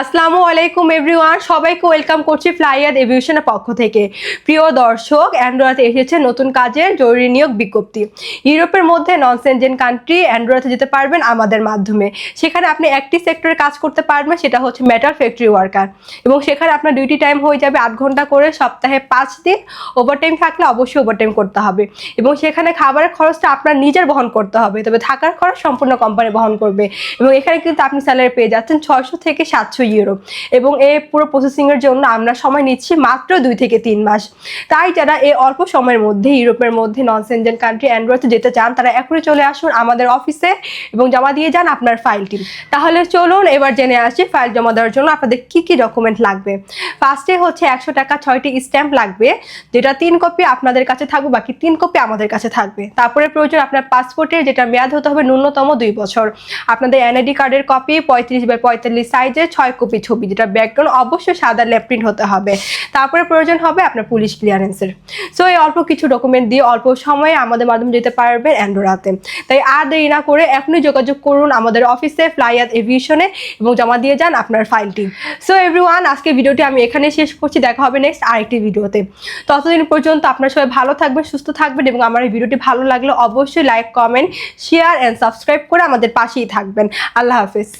আসসালামু আলাইকুম এভরিওয়ান, সবাইকে ওয়েলকাম করছি ফ্লাইয়াদ এভিয়েশনের পক্ষ থেকে। প্রিয় দর্শক, অ্যান্ডোরাতে এসেছে নতুন কাজের জরুরি নিয়োগ বিজ্ঞপ্তি। ইউরোপের মধ্যে নন সেনজেন কান্ট্রি অ্যান্ডোরাতে যেতে পারবেন আমাদের মাধ্যমে। সেখানে আপনি একটি সেক্টরে কাজ করতে পারবেন, সেটা হচ্ছে মেটাল ফ্যাক্টরি ওয়ার্কার, এবং সেখানে আপনার ডিউটি টাইম হয়ে যাবে 8 ঘন্টা করে, সপ্তাহে 5 দিন। ওভারটাইম থাকলে অবশ্যই ওভারটাইম করতে হবে, এবং সেখানে খাবারের খরচটা আপনার নিজের বহন করতে হবে, তবে থাকার খরচ সম্পূর্ণ কোম্পানি বহন করবে। এবং এখানে কিন্তু আপনি স্যালারি পেয়ে যাচ্ছেন 600 থেকে 700 ইউরো, এবং এই পুরো প্রসেসিং এর জন্য আমরা সময় নিচ্ছি মাত্র 2 থেকে 3 মাস। তাই যারা এই অল্প সময়ের মধ্যে ইউরোপের মধ্যে নন সেনজেন কান্ট্রি অ্যান্ডোরাতে যেতে চান, তারা এখনই চলে আসুন আমাদের অফিসে এবং জমা দিয়ে যান আপনার ফাইলটি। তাহলে চলুন এবার জেনে আসি ফাইল জমা দেওয়ার জন্য আপনাদের কি কি ডকুমেন্ট লাগবে। ফার্স্টে হচ্ছে 100 টাকা 6টি স্ট্যাম্প লাগবে, যেটা 3 কপি আপনাদের কাছে থাকবে, বাকি 3 কপি আমাদের কাছে থাকবে। তারপরে প্রয়োজন আপনার পাসপোর্টের, যেটা মেয়াদ হতে হবে ন্যূনতম 2 বছর। আপনাদের এনআইডি কার্ডের কপি 35x45 সাইজের 6 কপি ছবি, যেটা ব্যাকগ্রাউন্ড অবশ্যই সাদা লেফট প্রিন্ট হতে হবে। তারপরে প্রয়োজন হবে আপনার পুলিশ ক্লিয়ারেন্সের। সো এই অল্প কিছু ডকুমেন্ট দিয়ে অল্প সময়ে আমাদের মাধ্যমে যেতে পারবেন অ্যান্ডোরাতে। তাই আর দেরি না করে এখনই যোগাযোগ করুন আমাদের অফিসে ফ্লাইয়াদ এভিয়েশনে এবং জমা দিয়ে যান আপনার ফাইলটি। সো এভরিওয়ান, আজকে ভিডিওটি আমি এখানে শেষ করছি। দেখা হবে নেক্সট আরেকটি ভিডিওতে। ততদিন পর্যন্ত আপনারা সবাই ভালো থাকবেন, সুস্থ থাকবেন, এবং আমার এই ভিডিওটি ভালো লাগলে অবশ্যই like, comment, share and subscribe করে আমাদের পাশেই থাকবেন। আল্লাহ হাফেজ।